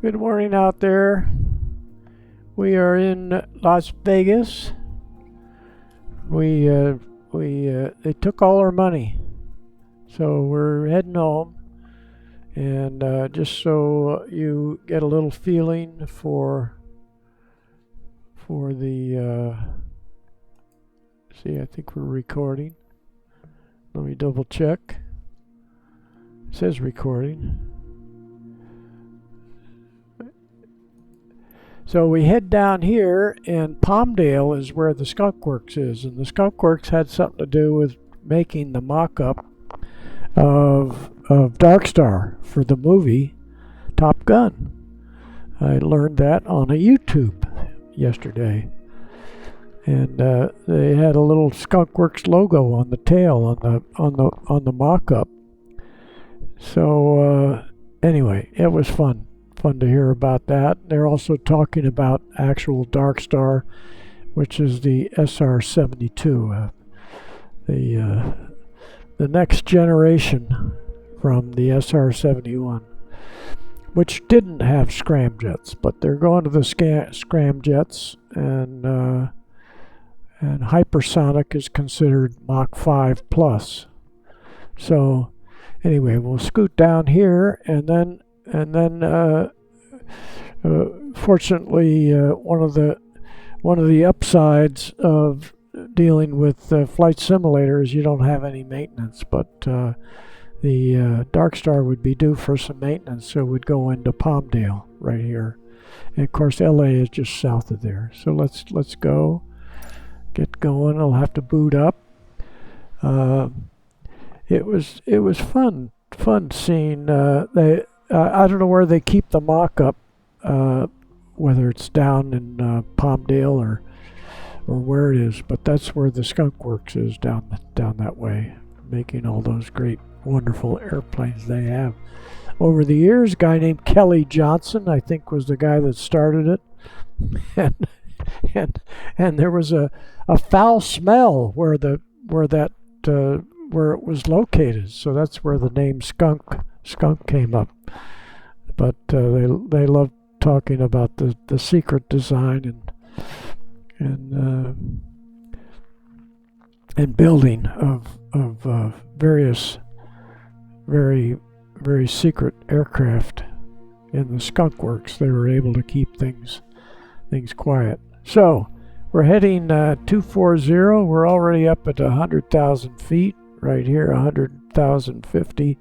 Good morning out there. We are in Las Vegas. They took all our money, so we're heading home. And just so you get a little feeling for the see, I think we're recording. Let me double check. It says recording. So we head down here, and Palmdale is where the Skunkworks is, and the Skunkworks had something to do with making the mock-up of Darkstar for the movie Top Gun. I learned that on a YouTube yesterday, and they had a little Skunkworks logo on the tail on the mock-up. So anyway, it was fun to hear about that. They're also talking about actual Darkstar, which is the SR-72, the next generation from the SR-71, which didn't have scramjets, but they're going to the scramjets, and hypersonic is considered Mach 5 plus. So anyway, we'll scoot down here, and then fortunately, one of the upsides of dealing with flight simulators, you don't have any maintenance, but the Darkstar would be due for some maintenance, so we'd go into Palmdale right here, and of course LA is just south of there. So let's get going. I'll have to boot up. It was fun seeing I don't know where they keep the mock-up, whether it's down in Palmdale or where it is, but that's where the Skunkworks is, down that way, making all those great, wonderful airplanes they have. Over the years, a guy named Kelly Johnson, I think, was the guy that started it, and there was a foul smell where it was located, so that's where the name skunk came up. But they love talking about the secret design and building of various very, very secret aircraft in the Skunkworks. They were able to keep things quiet. So we're heading 240. We're already up at 100,000 feet right here, 100,050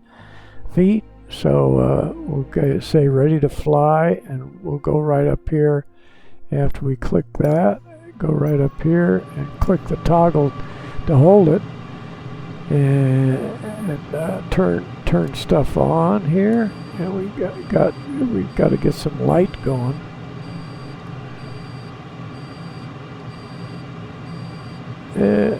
feet. So we'll say ready to fly, and we'll go right up here. After we click that, go right up here and click the toggle to hold it, and turn stuff on here. And we've got to get some light going. I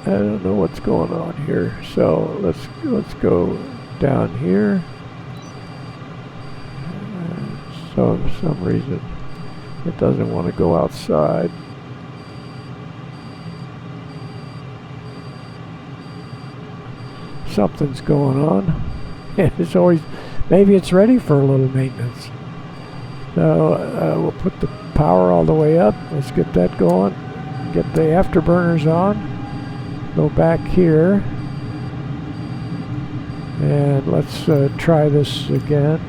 don't know what's going on here. So let's go down here. So for some reason it doesn't want to go outside. Something's going on. It's always, maybe it's ready for a little maintenance. So we'll put the power all the way up. Let's get that going. Get the afterburners on. Go back here. And let's try this again.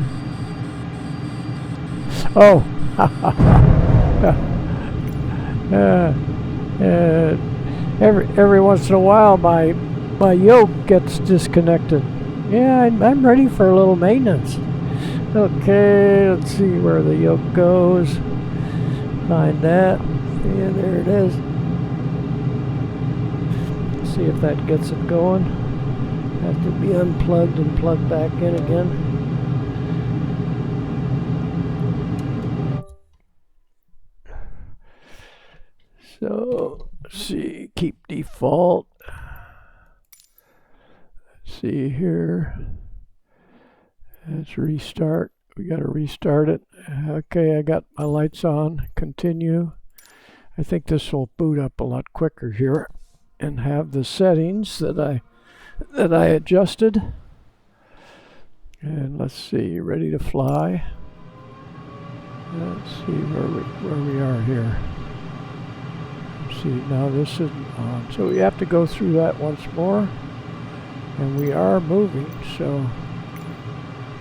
Oh! Every once in a while my yoke gets disconnected. Yeah, I'm ready for a little maintenance. Okay, let's see where the yoke goes. Find that. Yeah, there it is. See if that gets it going. Have to be unplugged and plugged back in again. So, let's see, keep default. Let's see here. Let's restart. We got to restart it. Okay, I got my lights on. Continue. I think this will boot up a lot quicker here and have the settings that I adjusted. And let's see, ready to fly. Let's see where we are here. Let's see, now this isn't on, so we have to go through that once more, and we are moving, so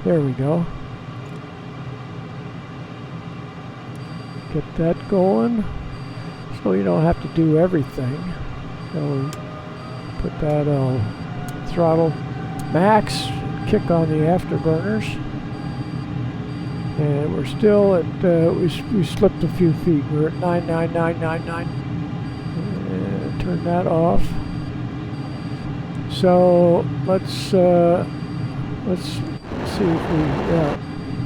there we go. Get that going, so you don't have to do everything. So put that on throttle max, kick on the afterburners. And we're still at, we slipped a few feet. We're at 99999. Turn that off. So let's see if we, yeah.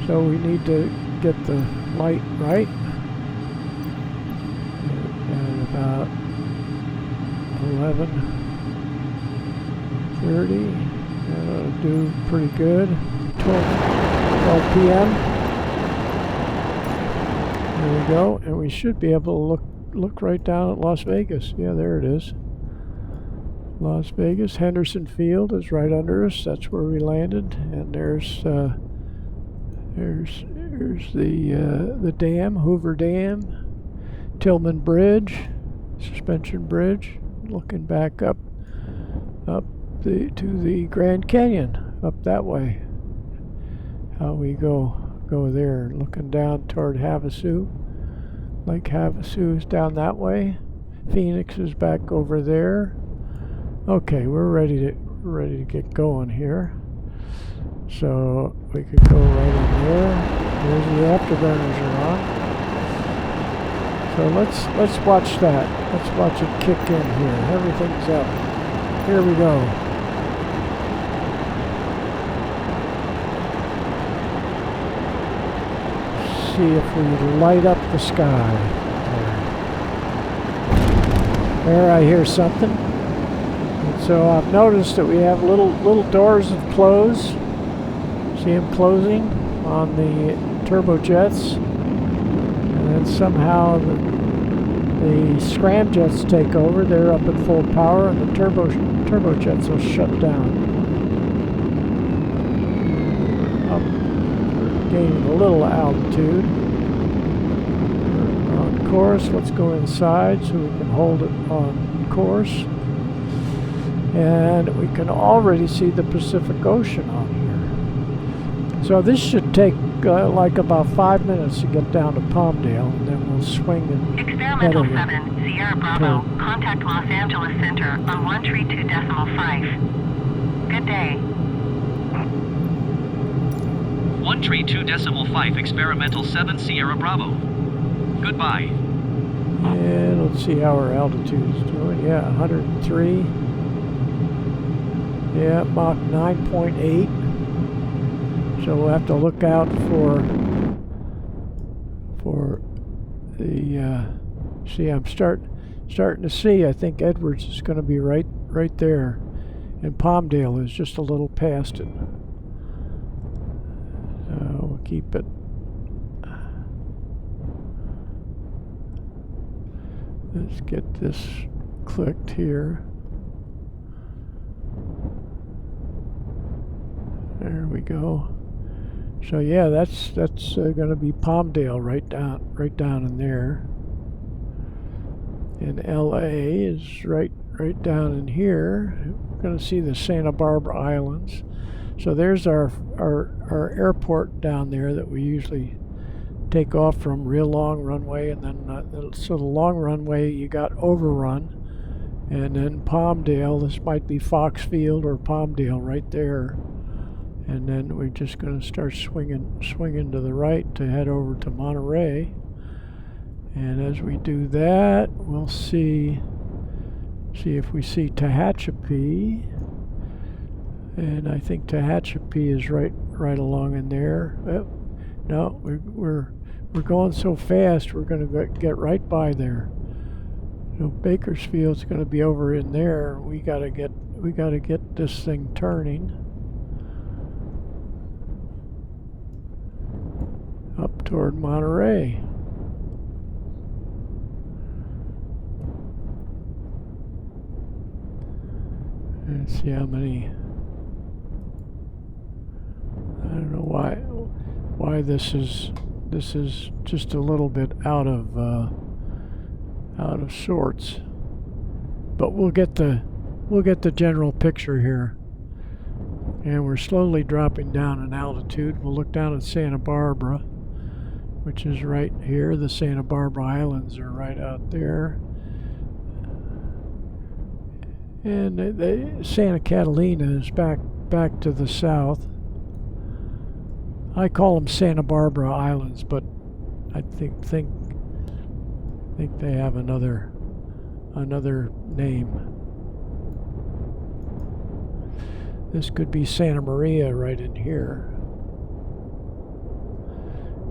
So we need to get the light right. And about 11:30. That'll do pretty good. 12 p.m. There we go, and we should be able to look right down at Las Vegas. Yeah, there it is. Las Vegas. Henderson Field is right under us. That's where we landed, and there's the dam, Hoover Dam, Tillman Bridge, Suspension Bridge. Looking back up to the Grand Canyon, up that way. How we go there, looking down toward Havasu. Lake Havasu is down that way. Phoenix is back over there. Okay, we're ready to get going here. So we could go right in there. There's the afterburners are on. So let's watch that. Let's watch it kick in here. Everything's up. Here we go. See if we light up the sky. There I hear something. And so I've noticed that we have little doors that close. See them closing on the turbojets. And then somehow the scramjets take over. They're up at full power, and the turbojets will shut down. Gaining a little altitude. We're on course. Let's go inside so we can hold it on course. And we can already see the Pacific Ocean on here. So this should take like about 5 minutes to get down to Palmdale, and then we'll swing and Experimental 7, Sierra Bravo, contact Los Angeles Center on 132.5. Good day. 132.5, Experimental 7, Sierra Bravo. Goodbye. And let's see how our altitude is doing. Yeah, 103. Yeah, Mach 9.8. So we'll have to look out for the. See, I'm starting to see. I think Edwards is going to be right there, and Palmdale is just a little past it. We'll keep it. Let's get this clicked here. There we go. So yeah, that's going to be Palmdale right down in there. And LA is right down in here. We're going to see the Santa Barbara Islands. So there's our airport down there that we usually take off from, real long runway, and then so the long runway you got Overrun, and then Palmdale. This might be Foxfield or Palmdale right there, and then we're just going to start swinging to the right to head over to Monterey. And as we do that, we'll see if we see Tehachapi. And I think Tehachapi is right along in there. Oh, no, we're going so fast we're going to get right by there. So Bakersfield's going to be over in there. We got to get this thing turning up toward Monterey. Let's see how many. I don't know why this is this is just a little bit out of sorts, but we'll get the general picture here. And we're slowly dropping down in altitude. We'll look down at Santa Barbara, which is right here. The Santa Barbara Islands are right out there. And Santa Catalina is back to the south. I call them Santa Barbara Islands, but I think they have another name. This could be Santa Maria right in here.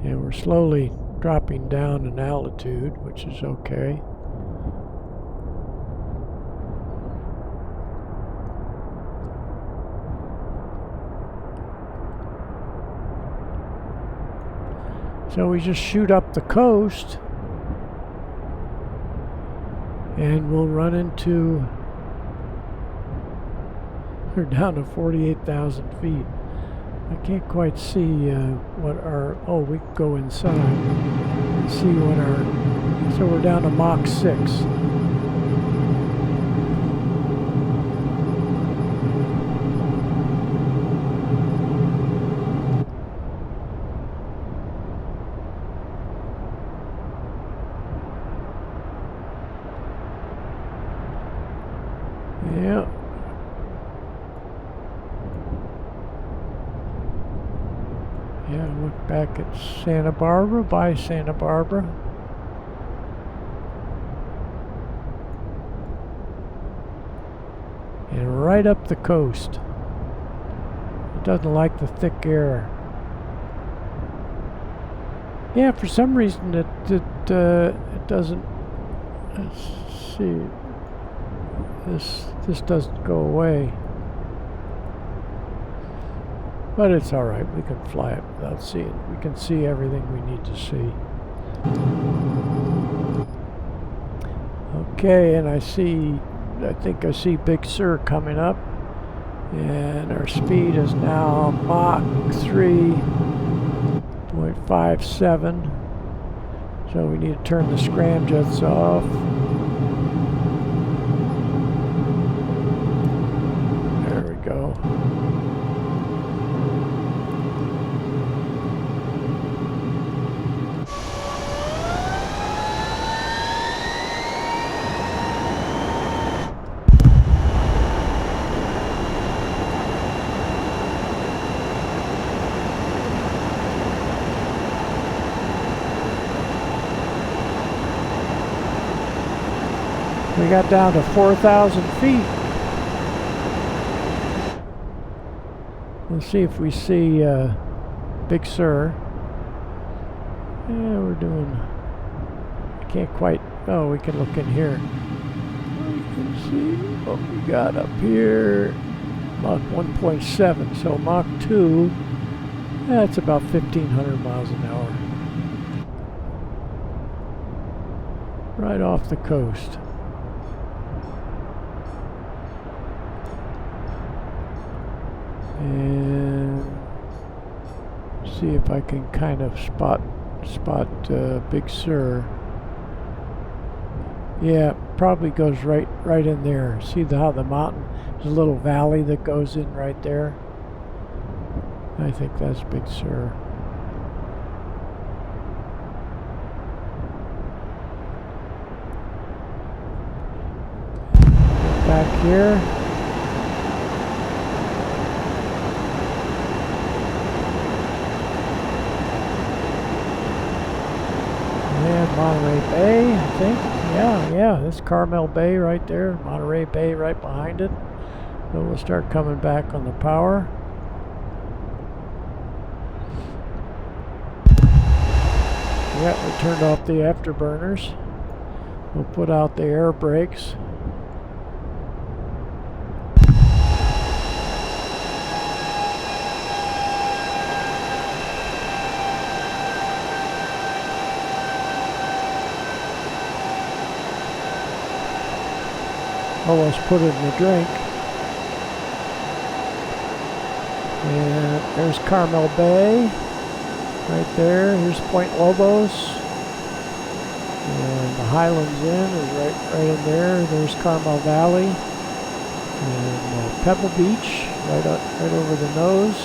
And we're slowly dropping down in altitude, which is okay. So we just shoot up the coast and we'll run into, we're down to 48,000 feet. I can't quite see what our, oh, we can go inside and see what our, so we're down to Mach 6. Yeah. Yeah, look back at Santa Barbara, by Santa Barbara. And right up the coast. It doesn't like the thick air. Yeah, for some reason it doesn't, let's see, this doesn't go away. But it's alright, we can fly it without seeing. We can see everything we need to see. Okay, and I think I see Big Sur coming up. And our speed is now Mach 3.57. So we need to turn the scramjets off. There we go. We got down to 4,000 feet. Let's see if we see Big Sur. Yeah, we're doing, I can't quite, oh, we can look in here. We can see what we got up here. Mach 1.7, so Mach 2, that's about 1,500 miles an hour. Right off the coast. And see if I can kind of spot Big Sur. Yeah, probably goes right in there. See how the mountain, there's a little valley that goes in right there. I think that's Big Sur. Back here. And Monterey Bay, I think. Yeah, that's Carmel Bay right there. Monterey Bay right behind it. So we'll start coming back on the power. Yeah, we turned off the afterburners. We'll put out the air brakes. Almost put it in the drink. And there's Carmel Bay. right there. Here's Point Lobos. And the Highlands Inn is right in there. There's Carmel Valley. And Pebble Beach, right over the nose.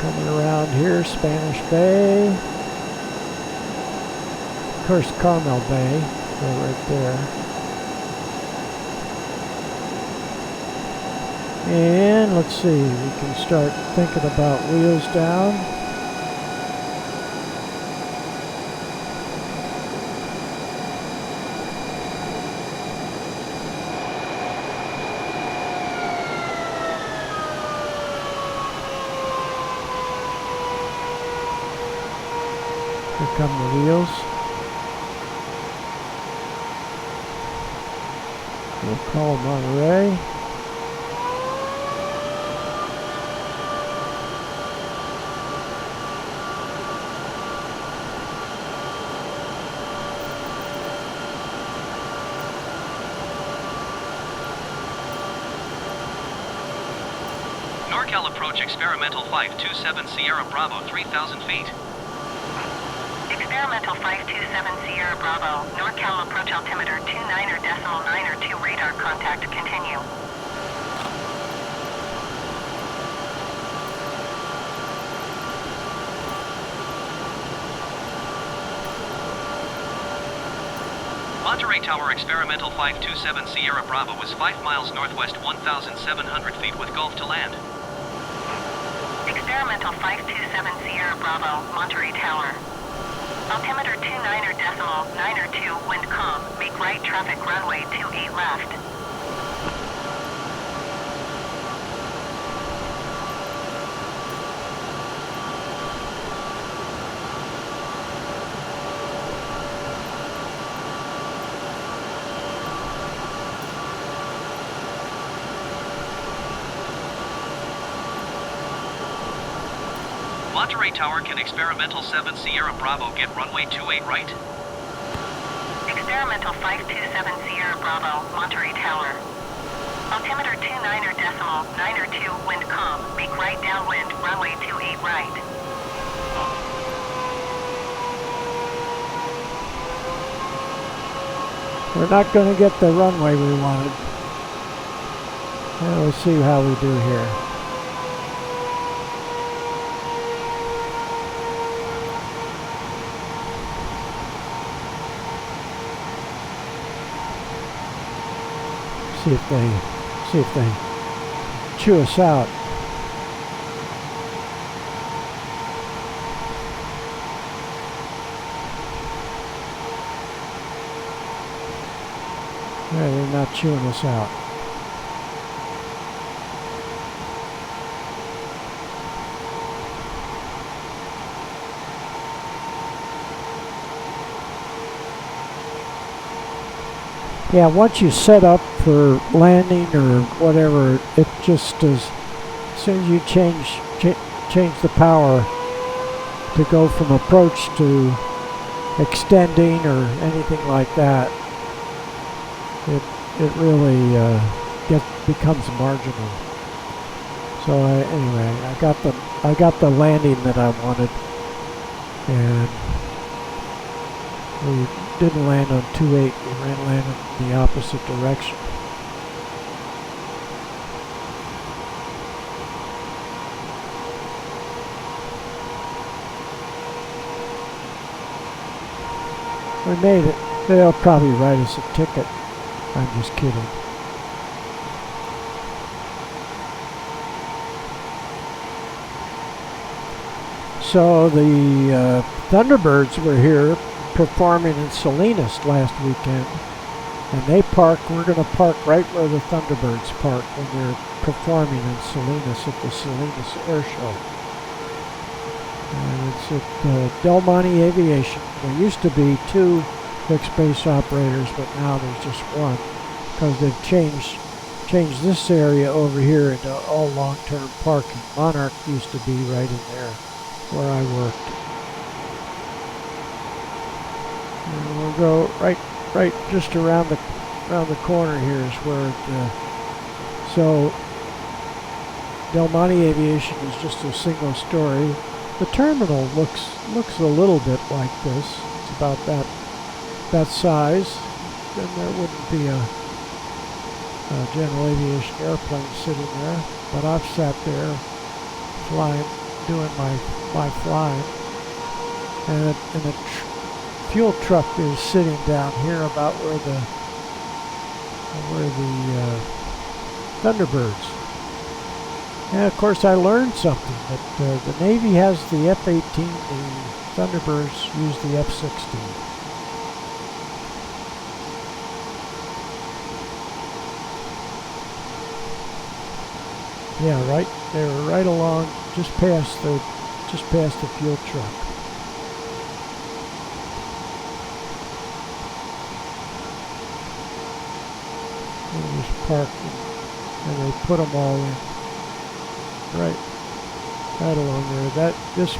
Coming around here, Spanish Bay. Of course, Carmel Bay, right there. And let's see, we can start thinking about wheels down. Here come the wheels. We'll call Monterey. NorCal approach experimental 527 Sierra Bravo 3,000 feet. Experimental 527 Sierra Bravo, NorCal approach altimeter 29.902 radar contact continue. Monterey Tower experimental 527 Sierra Bravo is 5 miles northwest 1,700 feet with Gulf to land. Experimental 527 Sierra Bravo, Monterey Tower. Altimeter 29.902, wind calm, make right traffic runway 28 left. Monterey Tower, can experimental 7 Sierra Bravo get runway 28 right? Experimental 527 Sierra Bravo, Monterey Tower. Altimeter 29.902, wind calm, make right downwind, runway 28 right. We're not going to get the runway we wanted. Now let's see how we do here. See if they chew us out. Yeah, they're not chewing us out. Yeah, once you set up for landing or whatever, it just is, as soon as you change the power to go from approach to extending or anything like that, it really becomes marginal. So anyway, I got the landing that I wanted, and we didn't land on 2.8, we landed in the opposite direction. We made it. They'll probably write us a ticket. I'm just kidding. So the Thunderbirds were here performing in Salinas last weekend, and we're going to park right where the Thunderbirds park when they're performing in Salinas at the Salinas Air Show. And it's at Del Monte Aviation. There used to be 2 fixed base operators, but now there's just 1, because they've changed this area over here into all long-term parking. Monarch used to be right in there where I worked. And we'll go right just around the corner here is where so Del Monte Aviation is just a single story. The terminal looks a little bit like this. It's about that size. Then there wouldn't be a general aviation airplane sitting there. But I've sat there flying, doing my flying, and a fuel truck is sitting down here about where the Thunderbirds. And of course I learned something, that the Navy has the F-18, the Thunderbirds use the F-16. Yeah, right, they were right along, just past the fuel truck. They just parked and they put them all in. Right along there. This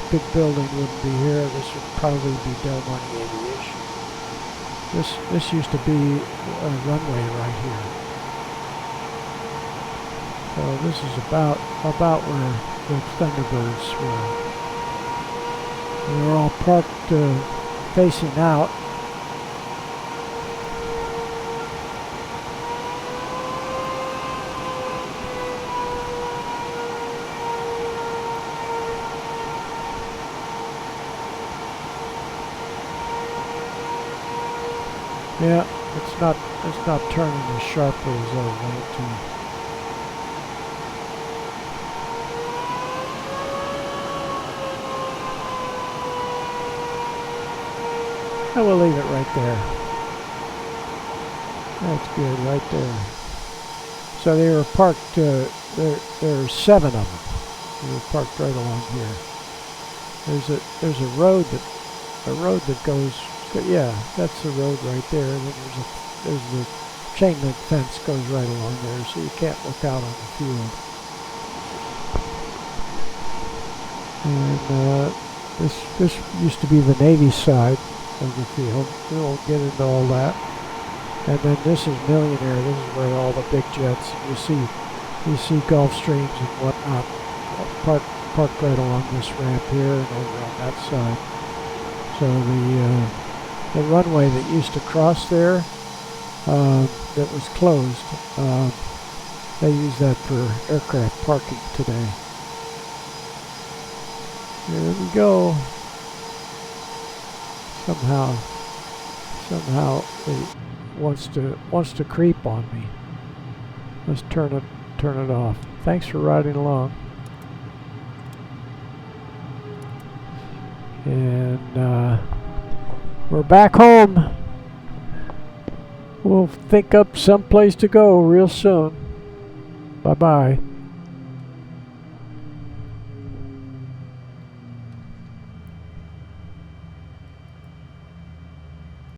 big building wouldn't be here. This would probably be Del Monte Aviation. This used to be a runway right here. So this is about where the Thunderbirds were. They were all parked facing out. Yeah, it's not turning as sharply as I want it to. And we'll leave it right there. That's good, right there. So they were parked. There are 7 of them. They were parked right along here. There's a road that goes. Yeah, that's the road right there. And then there's the chain link fence goes right along there, so you can't look out on the field. And this used to be the Navy side of the field. We won't get into all that. And then this is Millionaire. This is where all the big jets. You see Gulfstreams and whatnot parked right along this ramp here and over on that side. So the runway that used to cross there, that was closed, they use that for aircraft parking today. There we go. Somehow it wants to creep on me. Let's turn it off. Thanks for riding along. And we're back home. We'll think up some place to go real soon. Bye-bye.